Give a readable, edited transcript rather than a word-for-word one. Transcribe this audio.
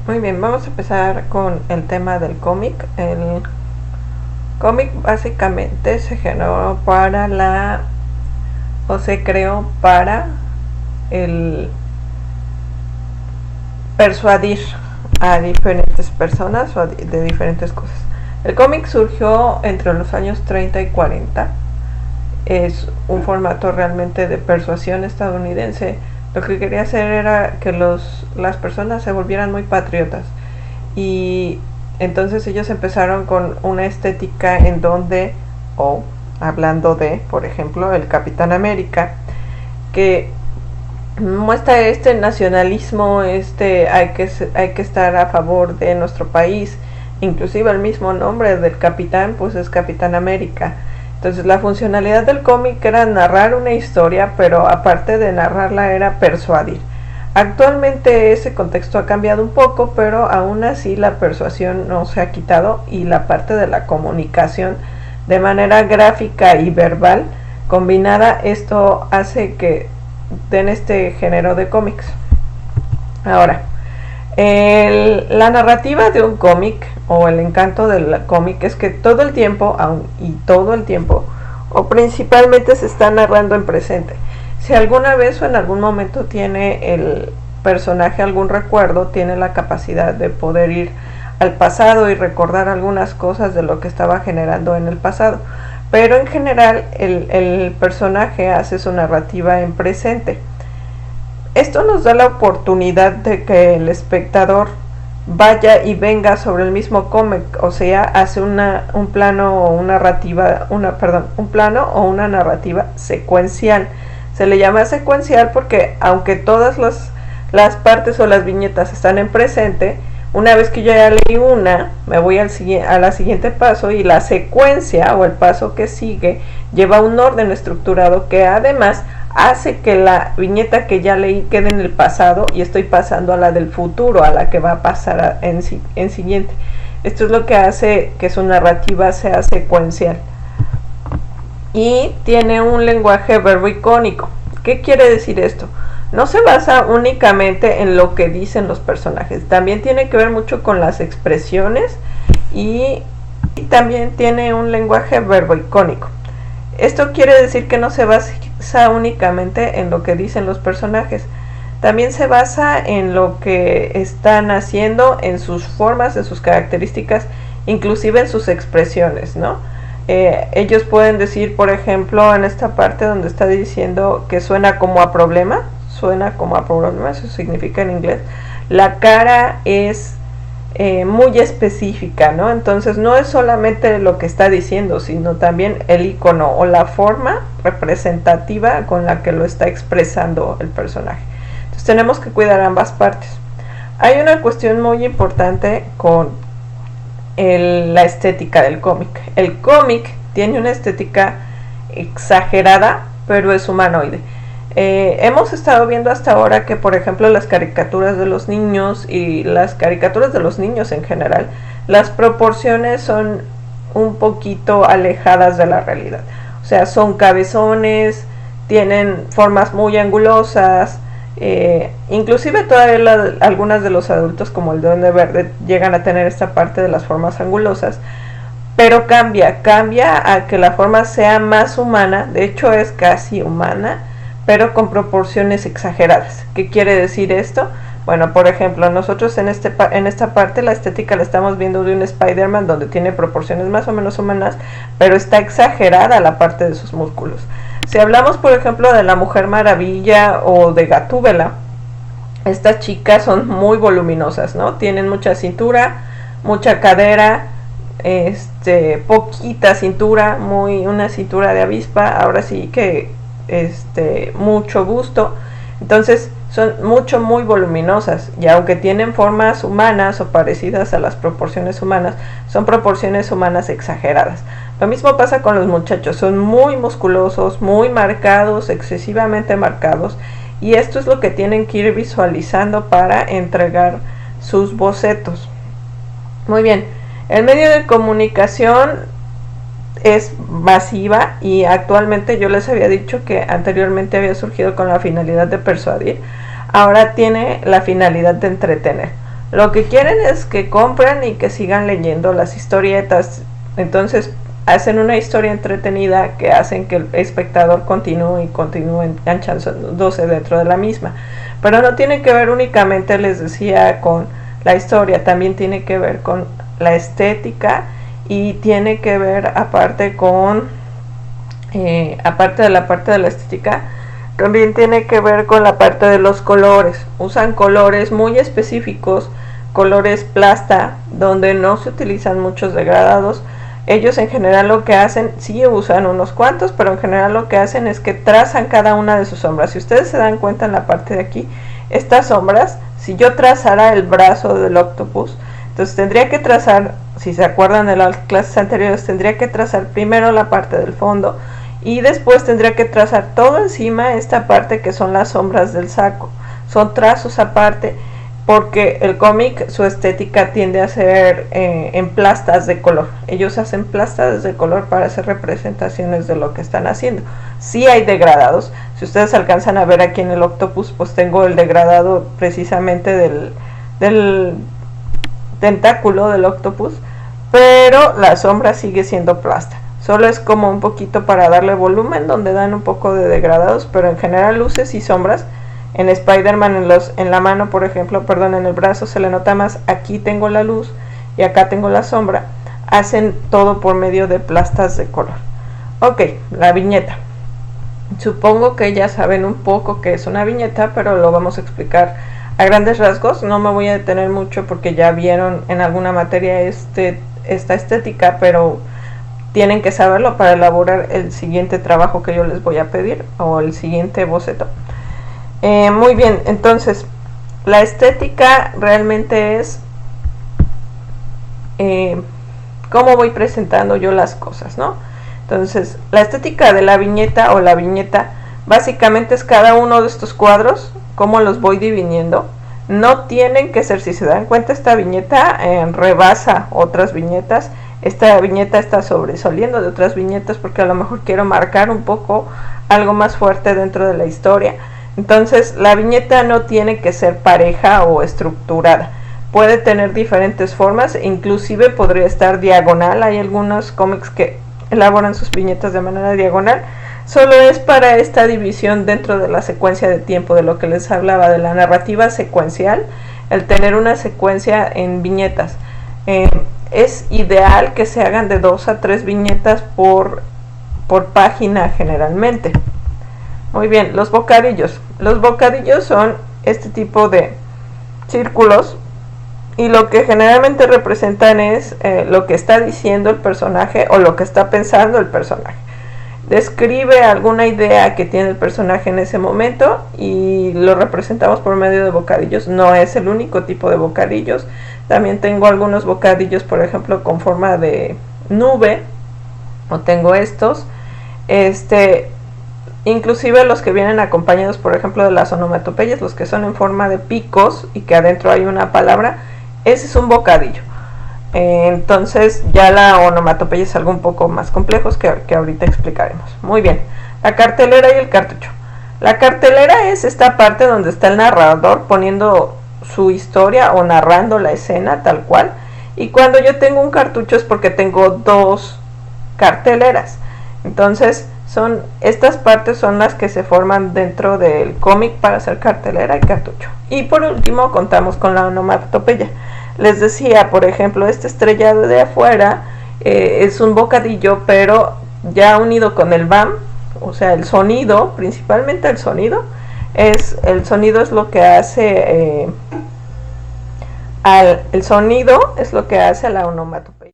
Muy bien, vamos a empezar con el tema del cómic. El cómic básicamente se generó para o se creó para el persuadir a diferentes personas o de diferentes cosas. El cómic surgió entre los años 30 y 40. Es un formato realmente de persuasión estadounidense. Lo que quería hacer era que las personas se volvieran muy patriotas, y entonces ellos empezaron con una estética en donde, hablando de, por ejemplo, el Capitán América, que muestra este nacionalismo, hay que estar a favor de nuestro país. Inclusive el mismo nombre del capitán pues es Capitán América. Entonces la funcionalidad del cómic era narrar una historia, pero aparte de narrarla era persuadir. Actualmente ese contexto ha cambiado un poco, pero aún así la persuasión no se ha quitado, y la parte de la comunicación de manera gráfica y verbal combinada, esto hace que den este género de cómics. Ahora, la narrativa de un cómic, o el encanto del cómic, es que todo el tiempo, o principalmente, se está narrando en presente. Si alguna vez o en algún momento tiene el personaje algún recuerdo, tiene la capacidad de poder ir al pasado y recordar algunas cosas de lo que estaba generando en el pasado. Pero en general el personaje hace su narrativa en presente. Esto nos da la oportunidad de que el espectador vaya y venga sobre el mismo cómic, o sea, hace un plano o una narrativa secuencial. Se le llama secuencial porque aunque todas las partes o las viñetas están en presente, una vez que yo ya leí una, me voy a la siguiente paso, y la secuencia o el paso que sigue lleva un orden estructurado que además hace que la viñeta que ya leí quede en el pasado, y estoy pasando a la del futuro, a la que va a pasar en siguiente. Esto es lo que hace que su narrativa sea secuencial. Y tiene un lenguaje verbo-icónico. ¿Qué quiere decir esto? No se basa únicamente en lo que dicen los personajes, también tiene que ver mucho con las expresiones, y también tiene un lenguaje verbo-icónico. Esto quiere decir que no se basa únicamente en lo que dicen los personajes, también se basa en lo que están haciendo, en sus formas, en sus características, inclusive en sus expresiones, ¿no? Ellos pueden decir, por ejemplo, en esta parte donde está diciendo que suena como a problema, eso significa en inglés, la cara es muy específica, ¿no? Entonces no es solamente lo que está diciendo, sino también el icono o la forma representativa con la que lo está expresando el personaje. Entonces tenemos que cuidar ambas partes. Hay una cuestión muy importante con la estética del cómic. El cómic tiene una estética exagerada, pero es humanoide. Hemos estado viendo hasta ahora que, por ejemplo, las caricaturas de los niños y las caricaturas de los niños en general, las proporciones son un poquito alejadas de la realidad. O sea, son cabezones, tienen formas muy angulosas, inclusive todavía algunas de los adultos, como el Duende Verde, llegan a tener esta parte de las formas angulosas, pero cambia a que la forma sea más humana. De hecho es casi humana, pero con proporciones exageradas. ¿Qué quiere decir esto? Bueno, por ejemplo, nosotros en esta parte la estética la estamos viendo de un Spider-Man donde tiene proporciones más o menos humanas, pero está exagerada la parte de sus músculos. Si hablamos, por ejemplo, de la Mujer Maravilla o de Gatúbela, estas chicas son muy voluminosas, ¿no? Tienen mucha cintura, mucha cadera, poquita cintura, una cintura de avispa, ahora sí que mucho busto. Entonces son muy voluminosas, y aunque tienen formas humanas o parecidas a las proporciones humanas, son proporciones humanas exageradas. Lo mismo pasa con los muchachos, son muy musculosos, muy marcados, excesivamente marcados, y esto es lo que tienen que ir visualizando para entregar sus bocetos. Muy bien, el medio de comunicación es masiva, y actualmente yo les había dicho que anteriormente había surgido con la finalidad de persuadir, ahora tiene la finalidad de entretener. Lo que quieren es que compren y que sigan leyendo las historietas. Entonces hacen una historia entretenida que hacen que el espectador continúe enganchándose dentro de la misma. Pero no tiene que ver únicamente, les decía, con la historia, también tiene que ver con la estética y tiene que ver aparte con aparte de la parte de la estética, también tiene que ver con la parte de los colores. Usan colores muy específicos, colores plasta, donde no se utilizan muchos degradados. Ellos en general lo que hacen, sí usan unos cuantos, pero en general lo que hacen es que trazan cada una de sus sombras. Si ustedes se dan cuenta en la parte de aquí, estas sombras, si yo trazara el brazo del octopus, entonces tendría que trazar, si se acuerdan de las clases anteriores, tendría que trazar primero la parte del fondo y después tendría que trazar todo encima esta parte que son las sombras del saco. Son trazos aparte, porque el cómic, su estética tiende a ser en plastas de color. Ellos hacen plastas de color para hacer representaciones de lo que están haciendo. Sí hay degradados. Si ustedes alcanzan a ver aquí en el octopus, pues tengo el degradado precisamente del tentáculo del octopus, pero la sombra sigue siendo plasta. Solo es como un poquito para darle volumen, donde dan un poco de degradados, pero en general luces y sombras. En Spider-Man en la mano, por ejemplo, perdón, en el brazo se le nota más. Aquí tengo la luz y acá tengo la sombra. Hacen todo por medio de plastas de color. Ok, la viñeta. Supongo que ya saben un poco qué es una viñeta, pero lo vamos a explicar a grandes rasgos. No me voy a detener mucho porque ya vieron en alguna materia esta estética, pero tienen que saberlo para elaborar el siguiente trabajo que yo les voy a pedir, o el siguiente boceto. Muy bien, entonces la estética realmente es cómo voy presentando yo las cosas, ¿no? Entonces la estética de la viñeta o la viñeta básicamente es cada uno de estos cuadros, cómo los voy dividiendo. No tienen que ser, si se dan cuenta, esta viñeta rebasa otras viñetas. Esta viñeta está sobresaliendo de otras viñetas porque a lo mejor quiero marcar un poco algo más fuerte dentro de la historia. Entonces la viñeta no tiene que ser pareja o estructurada, puede tener diferentes formas, inclusive podría estar diagonal. Hay algunos cómics que elaboran sus viñetas de manera diagonal. Solo es para esta división dentro de la secuencia de tiempo, de lo que les hablaba, de la narrativa secuencial, el tener una secuencia en viñetas. Es ideal que se hagan de 2 a 3 viñetas por página generalmente. Muy bien, los bocadillos. Los bocadillos son este tipo de círculos y lo que generalmente representan es lo que está diciendo el personaje o lo que está pensando el personaje. Describe alguna idea que tiene el personaje en ese momento y lo representamos por medio de bocadillos. No es el único tipo de bocadillos. También tengo algunos bocadillos, por ejemplo, con forma de nube, o tengo estos. Inclusive los que vienen acompañados, por ejemplo, de las onomatopeyas, los que son en forma de picos y que adentro hay una palabra, ese es un bocadillo. Entonces ya la onomatopeya es algo un poco más complejo que ahorita explicaremos. Muy bien, la cartelera y el cartucho. La cartelera es esta parte donde está el narrador poniendo su historia o narrando la escena tal cual. Y cuando yo tengo un cartucho es porque tengo 2 carteleras. Entonces estas partes son las que se forman dentro del cómic para hacer cartelera y cartucho. Y por último contamos con la onomatopeya. Les decía, por ejemplo, este estrellado de afuera es un bocadillo, pero ya unido con el BAM, o sea, el sonido, principalmente el sonido es lo que hace el sonido es lo que hace a la onomatopeya.